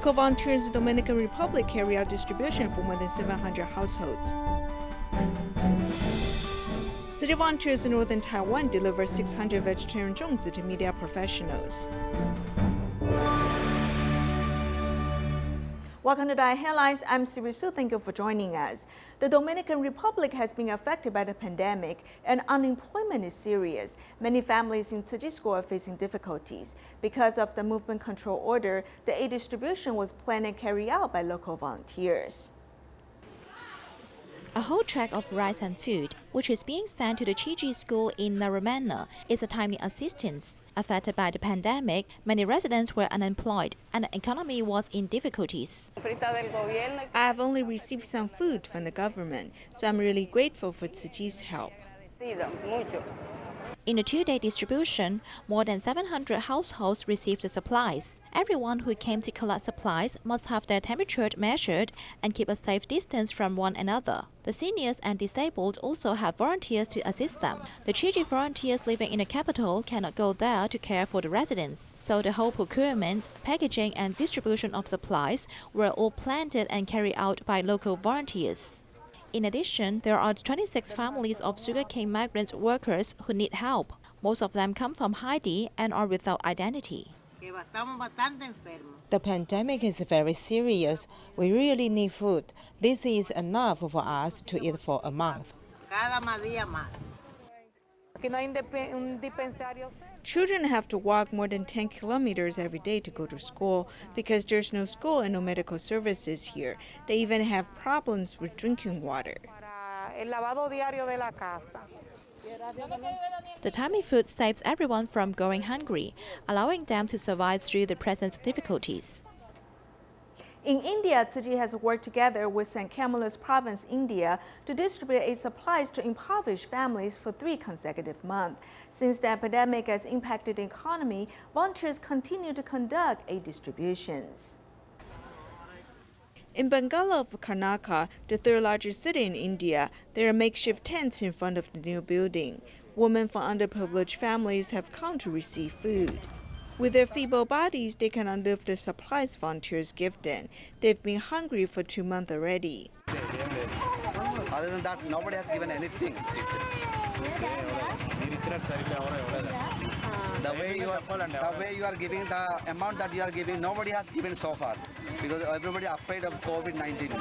Local volunteers in the Dominican Republic carry out distribution for more than 700 households. City volunteers in northern Taiwan deliver 600 vegetarian zhongzi to media professionals. Welcome to Dai Headlines. I'm Siri Su. Thank you for joining us. The Dominican Republic has been affected by the pandemic and unemployment is serious. Many families in Tzu Chi School are facing difficulties. Because of the movement control order, the aid distribution was planned and carried out by local volunteers. A whole track of rice and food, which is being sent to the Chi school in Naramana, is a timely assistance. Affected by the pandemic, many residents were unemployed and the economy was in difficulties. I have only received some food from the government, so I'm really grateful for Tzu Chi's help. In the two-day distribution, more than 700 households received the supplies. Everyone who came to collect supplies must have their temperature measured and keep a safe distance from one another. The seniors and disabled also have volunteers to assist them. The Chi volunteers living in the capital cannot go there to care for the residents, so the whole procurement, packaging and distribution of supplies were all planned and carried out by local volunteers. In addition, there are 26 families of sugarcane migrant workers who need help. Most of them come from Haiti and are without identity. The pandemic is very serious. We really need food. This is enough for us to eat for a month. Children have to walk more than 10 kilometers every day to go to school because there's no school and no medical services here. They even have problems with drinking water. The timely food saves everyone from going hungry, allowing them to survive through the present difficulties. In India, Tzu Chi has worked together with St. Camillus Province, India, to distribute aid supplies to impoverished families for 3 consecutive months. Since the epidemic has impacted the economy, volunteers continue to conduct aid distributions. In Bangalore, Karnataka, the third largest city in India, there are makeshift tents in front of the new building. Women from underprivileged families have come to receive food. With their feeble bodies, they cannot lift the supplies volunteers give them. They've been hungry for 2 months already. Other than that, nobody has given anything. The way you are giving, the amount that you are giving, nobody has given so far because everybody is afraid of COVID-19.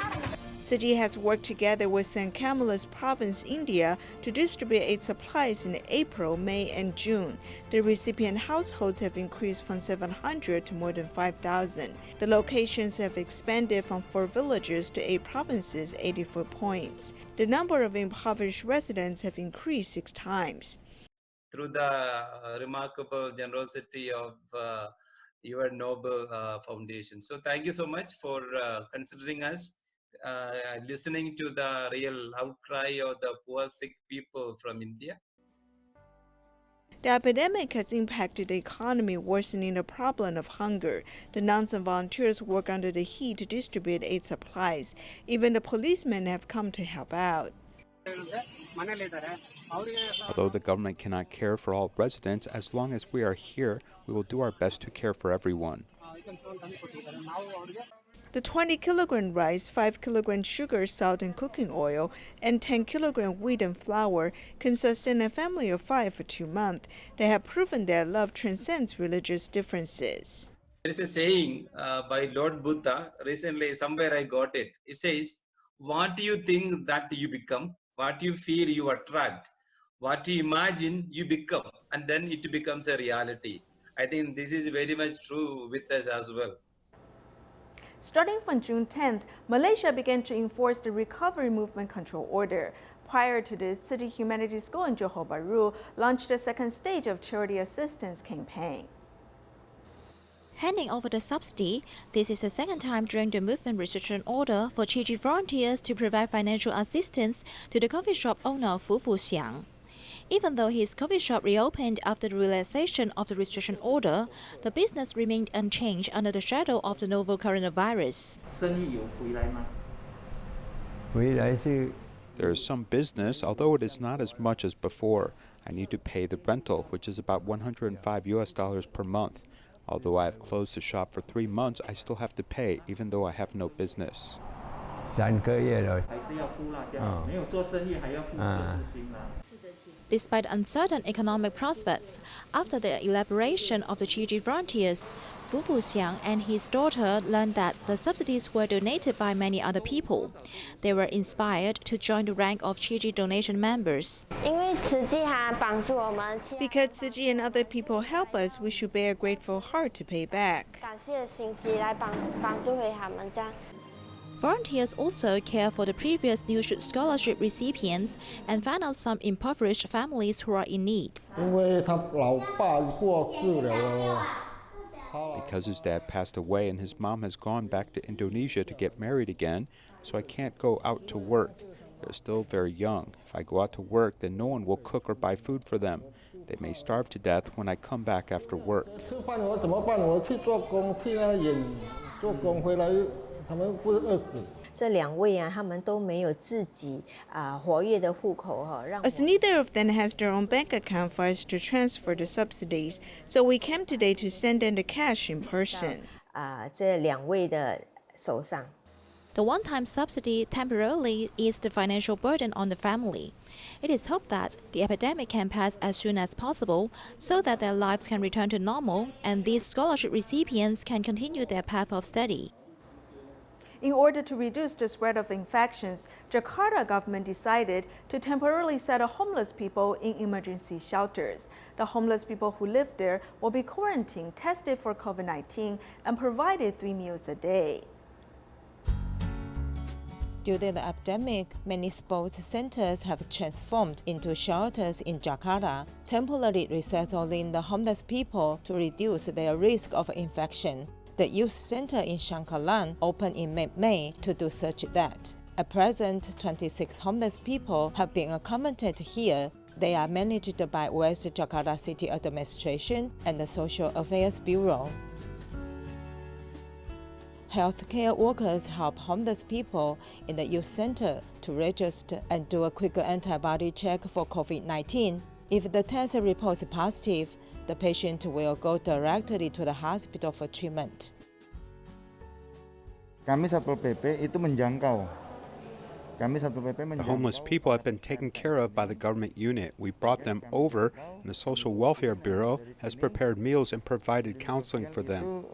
Tzu Chi has worked together with St. Camillus Province, India, to distribute aid supplies in April, May, and June. The recipient households have increased from 700 to more than 5,000. The locations have expanded from 4 villages to 8 provinces, 84 points. The number of impoverished residents have increased 6 times. Through the remarkable generosity of your noble foundation. So thank you so much for considering us. Listening to the real outcry of the poor sick people from India. The epidemic has impacted the economy, worsening the problem of hunger. The nuns and volunteers work under the heat to distribute aid supplies. Even the policemen have come to help out. Although the government cannot care for all residents, as long as we are here, we will do our best to care for everyone. The 20-kilogram rice, 5-kilogram sugar, salt, and cooking oil, and 10-kilogram wheat and flour can sustain a family of 5 for 2 months. They have proven their love transcends religious differences. There is a saying by Lord Buddha, recently somewhere I got it. It says, what do you think that you become? What you feel you attract? What you imagine you become? And then it becomes a reality. I think this is very much true with us as well. Starting from June 10th, Malaysia began to enforce the Recovery Movement Control Order. Prior to this, City Humanities School in Johor Bahru launched the second stage of charity assistance campaign. Handing over the subsidy, this is the second time during the movement restriction order for Chi volunteers to provide financial assistance to the coffee shop owner Fu Xiang. Even though his coffee shop reopened after the relaxation of the restriction order, the business remained unchanged under the shadow of the novel coronavirus. There is some business, although it is not as much as before. I need to pay the rental, which is about $105 per month. Although I have closed the shop for 3 months, I still have to pay, even though I have no business. Despite uncertain economic prospects, after the elaboration of the Chi Chi frontiers, Fu Xiang and his daughter learned that the subsidies were donated by many other people. They were inspired to join the rank of Chi Chi donation members. Because Tzu Chi and other people help us, we should bear a grateful heart to pay back. Volunteers also care for the previous New Scholarship recipients and find out some impoverished families who are in need. Because his dad passed away and his mom has gone back to Indonesia to get married again, so I can't go out to work. They're still very young. If I go out to work, then no one will cook or buy food for them. They may starve to death when I come back after work. As neither of them has their own bank account for us to transfer the subsidies, so we came today to send them the cash in person. The one-time subsidy temporarily eased the financial burden on the family. It is hoped that the epidemic can pass as soon as possible so that their lives can return to normal and these scholarship recipients can continue their path of study. In order to reduce the spread of infections, Jakarta government decided to temporarily settle homeless people in emergency shelters. The homeless people who live there will be quarantined, tested for COVID-19, and provided 3 meals a day. Due to the epidemic, many sports centers have transformed into shelters in Jakarta, temporarily resettling the homeless people to reduce their risk of infection. The youth center in Shankalan opened in May to do such that. At present, 26 homeless people have been accommodated here. They are managed by West Jakarta City Administration and the Social Affairs Bureau. Healthcare workers help homeless people in the youth center to register and do a quick antibody check for COVID-19. If the test reports positive, the patient will go directly to the hospital for treatment. The homeless people have been taken care of by the government unit. We brought them over, and the Social Welfare Bureau has prepared meals and provided counseling for them.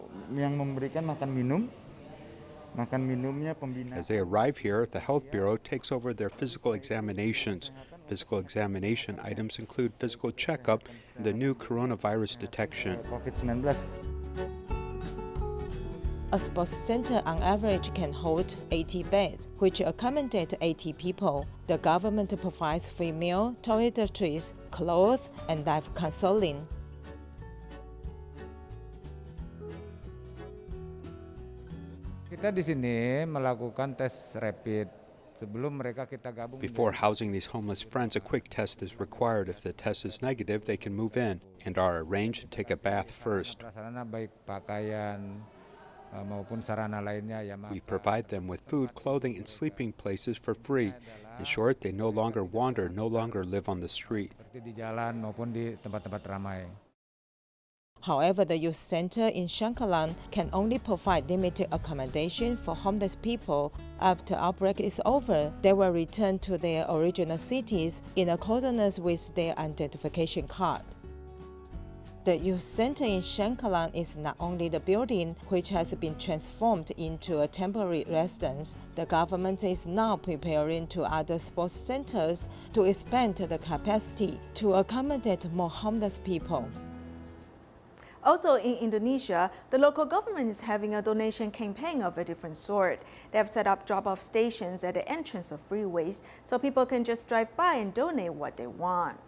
As they arrive here, the Health Bureau takes over their physical examinations. Physical examination items include physical checkup and the new coronavirus detection. A sports center on average can hold 80 beds, which accommodate 80 people. The government provides free meal, toiletries, clothes, and life counseling. Kita di sini melakukan tes rapid. Before housing these homeless friends, a quick test is required. If the test is negative, they can move in and are arranged to take a bath first. We provide them with food, clothing, and sleeping places for free. In short, they no longer wander, no longer live on the street. However, the youth center in Shankalan can only provide limited accommodation for homeless people. After outbreak is over, they will return to their original cities in accordance with their identification card. The youth center in Shankalan is not only the building which has been transformed into a temporary residence. The government is now preparing to other sports centers to expand the capacity to accommodate more homeless people. Also in Indonesia, the local government is having a donation campaign of a different sort. They have set up drop-off stations at the entrance of freeways so people can just drive by and donate what they want.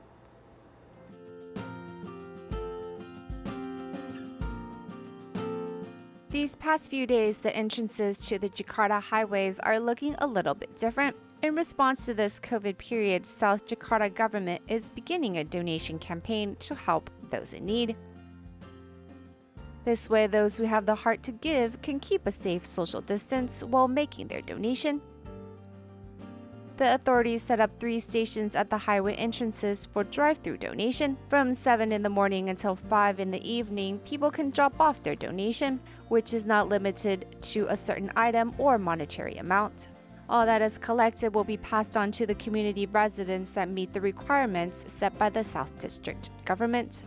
These past few days, the entrances to the Jakarta highways are looking a little bit different. In response to this COVID period, South Jakarta government is beginning a donation campaign to help those in need. This way, those who have the heart to give can keep a safe social distance while making their donation. The authorities set up 3 stations at the highway entrances for drive-through donation. From 7 in the morning until 5 in the evening, people can drop off their donation, which is not limited to a certain item or monetary amount. All that is collected will be passed on to the community residents that meet the requirements set by the South District government.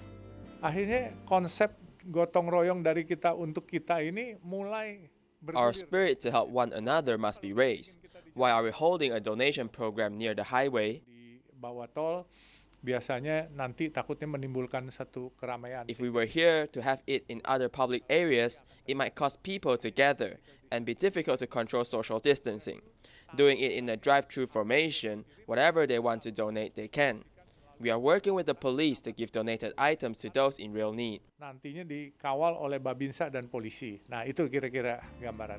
Akhirnya konsep gotong royong dari kita untuk kita ini mulai Our spirit to help one another must be raised. Why are we holding a donation program near the highway? Di bawah tol biasanya nanti takutnya menimbulkan satu keramaian. If we were here to have it in other public areas, it might cause people to gather and be difficult to control social distancing. Doing it in a drive-through formation, whatever they want to donate, they can. We are working with the police to give donated items to those in real need. Nantinya dikawal oleh Babinsa dan polisi. Nah, itu kira-kira gambaran.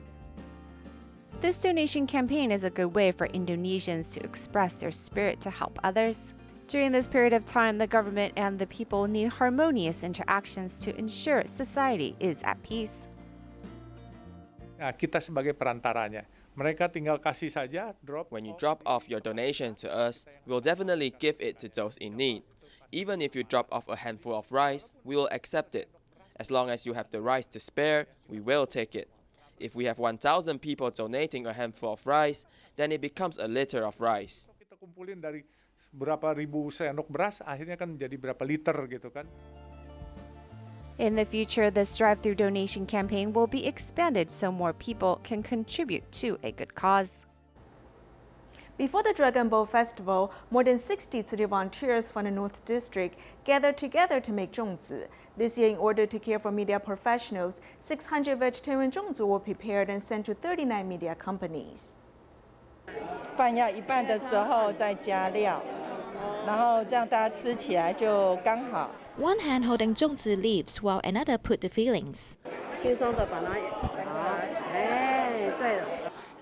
This donation campaign is a good way for Indonesians to express their spirit to help others. During this period of time, the government and the people need harmonious interactions to ensure society is at peace. Nah, kita sebagai perantaranya. Mereka tinggal kasih saja, drop. When you drop off your donation to us, we'll definitely give it to those in need. Even if you drop off a handful of rice, we will accept it. As long as you have the rice to spare, we will take it. If we have 1,000 people donating a handful of rice, then it becomes a liter of rice. Kita kumpulin dari berapa ribu sendok beras, akhirnya kan jadi berapa liter gitu kan. In the future, this drive-through donation campaign will be expanded so more people can contribute to a good cause. Before the Dragon Boat Festival, more than 60 Tzu Chi volunteers from the North District gathered together to make zhongzi. This year, in order to care for media professionals, 600 vegetarian zhongzi were prepared and sent to 39 media companies. 饭要一半的时候再加料，然后这样大家吃起来就刚好。 One hand holding zhongzi leaves while another put the fillings. 轻松的把它对了。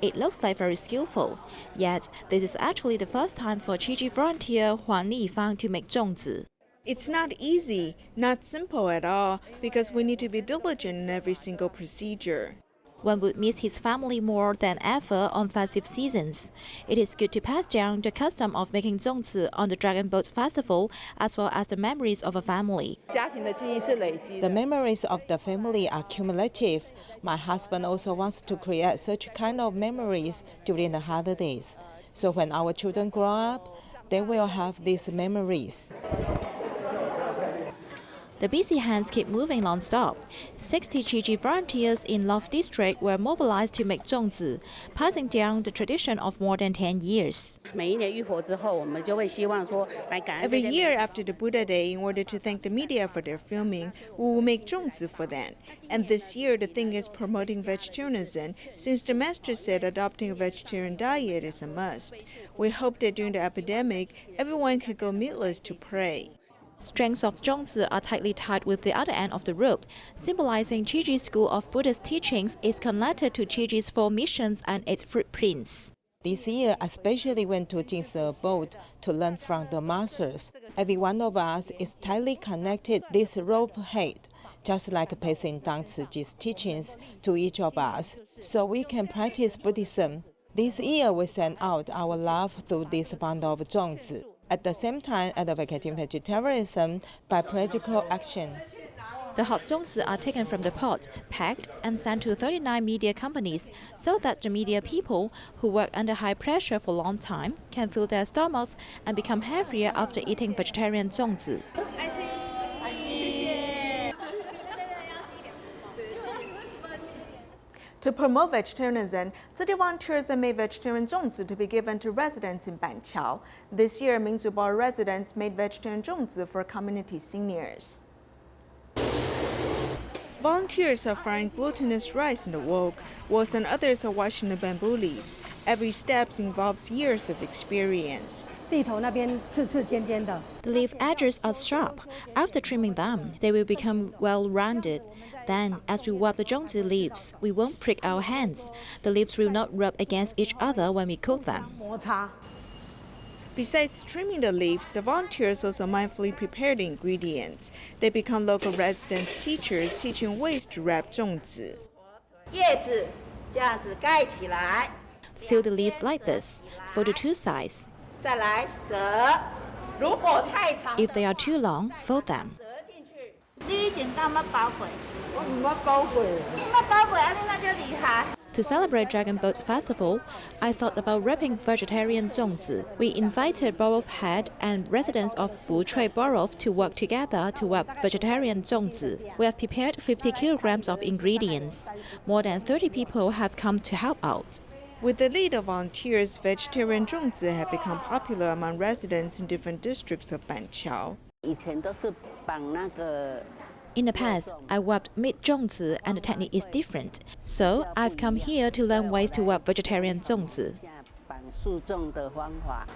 It looks like very skillful, yet this is actually the first time for Chi Chi volunteer Huang Lifang to make zhongzi. It's not easy, not simple at all, because we need to be diligent in every single procedure. One would miss his family more than ever on festive seasons. It is good to pass down the custom of making zhongzi on the Dragon Boat Festival, as well as the memories of a family. The memories of the family are cumulative. My husband also wants to create such kind of memories during the holidays. So when our children grow up, they will have these memories. The busy hands keep moving non-stop. 60 Chi Chi volunteers in Love District were mobilized to make zhongzi, passing down the tradition of more than 10 years. Every year after the Buddha Day, in order to thank the media for their filming, we will make zhongzi for them. And this year, the thing is promoting vegetarianism, since the master said adopting a vegetarian diet is a must. We hope that during the epidemic, everyone can go meatless to pray. Strings of zhongzi are tightly tied with the other end of the rope, symbolizing Chi Chi's school of Buddhist teachings is connected to Chi Chi's 4 missions and its footprints. This year, I especially went to Jing's boat to learn from the masters. Every one of us is tightly connected this rope head, just like passing down Tzu Chi's teachings to each of us, so we can practice Buddhism. This year, we sent out our love through this bundle of zhongzi. At the same time, advocating vegetarianism by practical action. The hot zhongzi are taken from the pot, packed, and sent to 39 media companies so that the media people, who work under high pressure for a long time, can fill their stomachs and become heavier after eating vegetarian zhongzi. To promote vegetarianism, Tzu Chi volunteers have made vegetarian zhongzi to be given to residents in Banqiao. This year, Minzubar residents made vegetarian zhongzi for community seniors. Volunteers are frying glutinous rice in the wok, while some others are washing the bamboo leaves. Every step involves years of experience. The leaf edges are sharp. After trimming them, they will become well-rounded. Then, as we wipe the zhongzi leaves, we won't prick our hands. The leaves will not rub against each other when we cook them. Besides trimming the leaves, the volunteers also mindfully prepare the ingredients. They become local residents' teachers, teaching ways to wrap zhongzi. The seal the leaves like this, folded 2 sides. 再来折，如果太长， If they are too long, fold them. 你剪到乜包鬼？我唔乜包鬼，乜包鬼啊？你那就厉害。 To celebrate Dragon Boat Festival, I thought about wrapping vegetarian zongzi. We invited borough head and residents of Fuchui Borough to work together to wrap vegetarian zongzi. We have prepared 50 kilograms of ingredients. More than 30 people have come to help out. With the lead of volunteers, vegetarian zongzi have become popular among residents in different districts of Banqiao. 以前都是绑那个。 In the past, I worked meat zongzi and the technique is different. So I've come here to learn ways to work vegetarian zongzi. 绑树种的方法，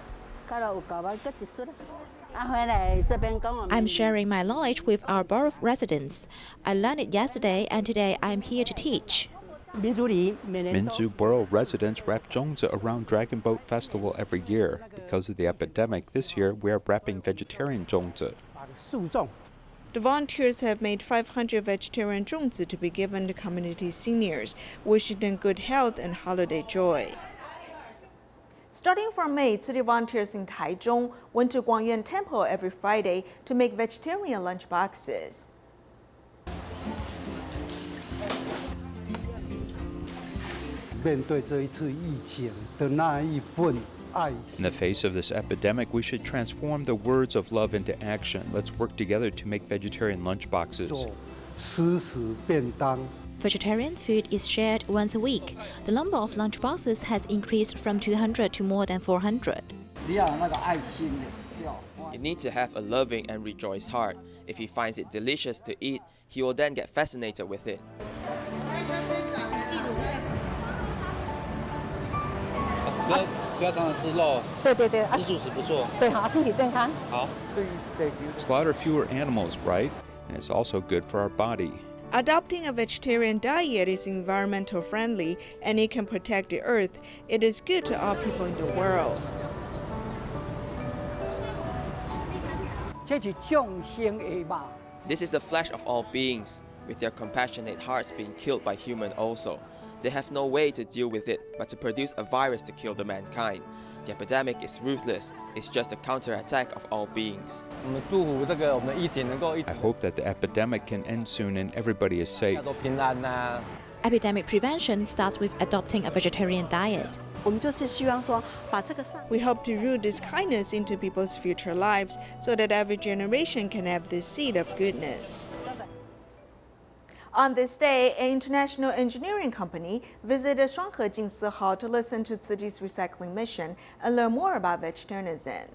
到了有搞完个一束啦。回来这边跟我们。 I'm sharing my knowledge with our borough residents. I learned it yesterday and today I'm here to teach. Minzu Borough residents wrap zongzi around Dragon Boat Festival every year. Because of the epidemic, this year we are wrapping vegetarian zongzi. The volunteers have made 500 vegetarian zongzi to be given to community seniors, wishing them good health and holiday joy. Starting from May, city volunteers in Taichung went to Guangyuan Temple every Friday to make vegetarian lunch boxes. In the face of this epidemic, we should transform the words of love into action. Let's work together to make vegetarian lunch boxes. Vegetarian food is shared once a week. The number of lunch boxes has increased from 200 to more than 400. You need to have a loving and rejoiced heart. If he finds it delicious to eat, he will then get fascinated with it. Slaughter fewer animals, right? And it's also good for our body. Adopting a vegetarian diet is environmental friendly and it can protect the earth. It is good to all people in the world. This is the flesh of all beings, with their compassionate hearts being killed by human also. They have no way to deal with it but to produce a virus to kill the mankind. The epidemic is ruthless. It's just a counterattack of all beings. I hope that the epidemic can end soon and everybody is safe. Epidemic prevention starts with adopting a vegetarian diet. We hope to root this kindness into people's future lives so that every generation can have this seed of goodness. On this day, an international engineering company visited Shuanghe Jingsi Hall to listen to Tzu Chi's recycling mission and learn more about vegetarianism.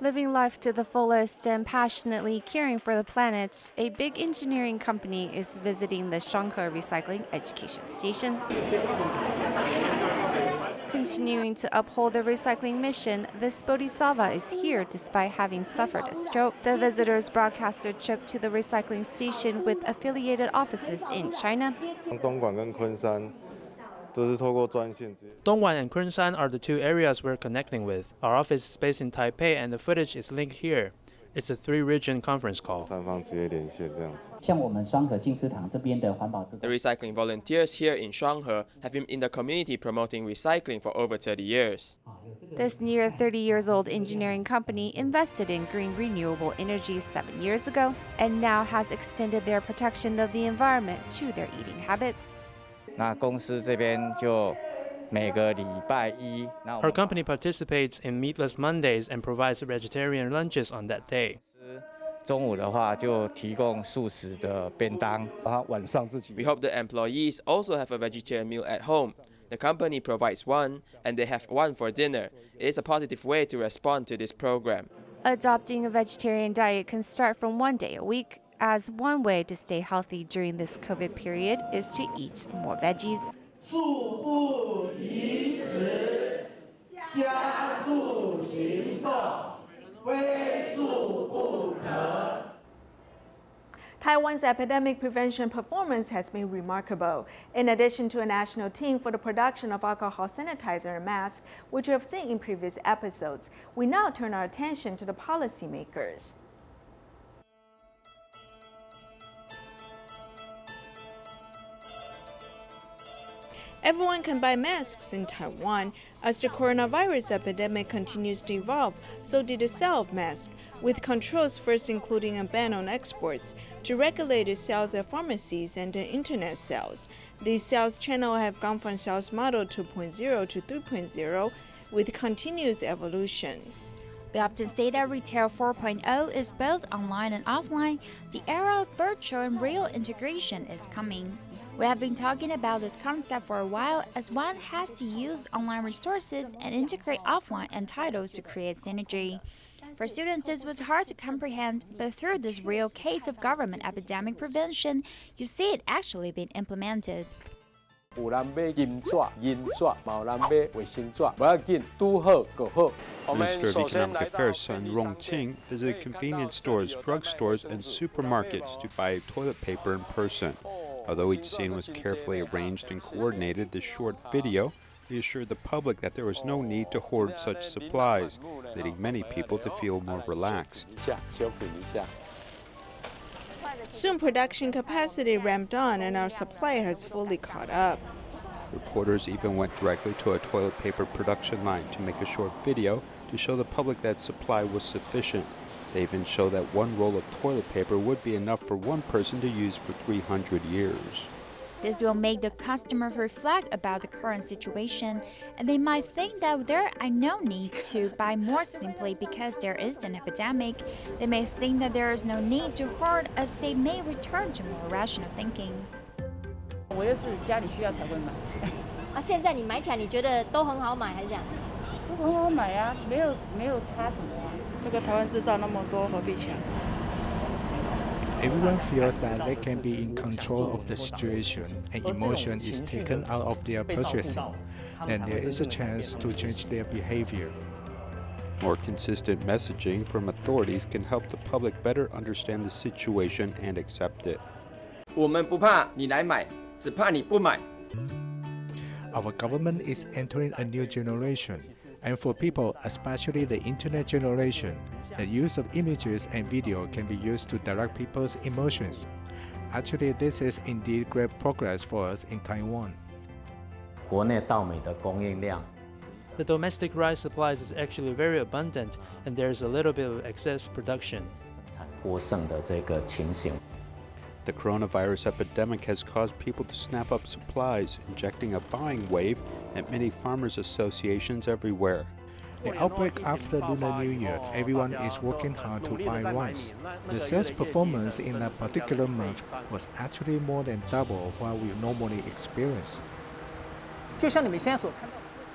Living life to the fullest and passionately caring for the planet, a big engineering company is visiting the Shuanghe Recycling Education Station. Continuing to uphold the recycling mission, this bodhisattva is here despite having suffered a stroke. The visitors broadcast their trip to the recycling station with affiliated offices in China. Dongguan and Kunshan are the two areas we're connecting with. Our office is based in Taipei and the footage is linked here. It's a 3-region conference call. The recycling volunteers here in Shuanghe have been in the community promoting recycling for over 30 years. This near 30 years old engineering company invested in green renewable energy 7 years ago and now has extended their protection of the environment to their eating habits. Our company participates in Meatless Mondays and provides vegetarian lunches on that day. We hope the employees also have a vegetarian meal at home. The company provides one, and they have one for dinner. It is a positive way to respond to this program. Adopting a vegetarian diet can start from 1 day a week, as one way to stay healthy during this COVID period is to eat more veggies. Taiwan's epidemic prevention performance has been remarkable. In addition to a national team for the production of alcohol sanitizer and masks, which we have seen in previous episodes, we now turn our attention to the policymakers. Everyone can buy masks in Taiwan. As the coronavirus epidemic continues to evolve, so did the sale of masks, with controls first including a ban on exports to regulate the sales at pharmacies and the internet sales. These sales channels have gone from sales model 2.0 to 3.0 with continuous evolution. We often say that retail 4.0 is both online and offline. The era of virtual and real integration is coming. We have been talking about this concept for a while, as one has to use online resources and integrate offline and titles to create synergy. For students, this was hard to comprehend, but through this real case of government epidemic prevention, you see it actually being implemented. Minister of Economic Affairs Sun Rongqing visited convenience stores, drugstores, and supermarkets to buy toilet paper in person. Although each scene was carefully arranged and coordinated, this short video reassured the public that there was no need to hoard such supplies, leading many people to feel more relaxed. Soon production capacity ramped on and our supply has fully caught up. Reporters even went directly to a toilet paper production line to make a short video to show the public that supply was sufficient. They even show that one roll of toilet paper would be enough for one person to use for 300 years. This will make the customer reflect about the current situation, and they might think that there are no need to buy more simply because there is an epidemic. They may think that there is no need to hoard, as they may return to more rational thinking. 我又是家里需要才会买。现在你买起来，你觉得都很好买还是这样？都很好买啊，没有差什么啊。这个台湾制造那么多，何必抢？ Everyone feels that they can be in control of the situation and emotion is taken out of their purchasing, then there is a chance to change their behavior. More consistent messaging from authorities can help the public better understand the situation and accept it. 我们不怕你来买，只怕你不买。 Our government is entering a new generation, and for people, especially the internet generation, the use of images and video can be used to direct people's emotions. Actually, this is indeed great progress for us in Taiwan. 国内稻米的供应量 The domestic rice supplies is actually very abundant, and there's a little bit of excess production. 过剩的这个情形。 The coronavirus epidemic has caused people to snap up supplies, injecting a buying wave at many farmers' associations everywhere. The outbreak after Lunar New Year, everyone is working hard to buy rice. The sales performance in that particular month was actually more than double what we normally experience.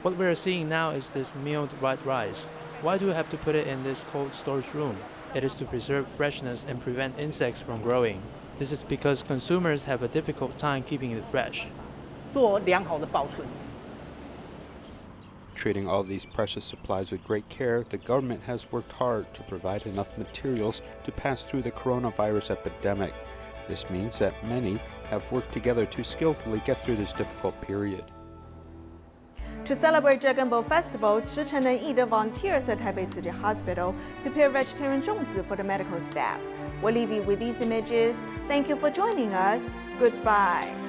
What we're seeing now is this milled white rice. Why do we have to put it in this cold storage room? It is to preserve freshness and prevent insects from growing. This is because consumers have a difficult time keeping it fresh. Treating all these precious supplies with great care, the government has worked hard to provide enough materials to pass through the coronavirus epidemic. This means that many have worked together to skillfully get through this difficult period. To celebrate Dragon Boat Festival, 池城能义的 volunteers at Taipei Tzu Chi Hospital prepare vegetarian 粽子 for the medical staff. We'll leave you with these images. Thank you for joining us. Goodbye.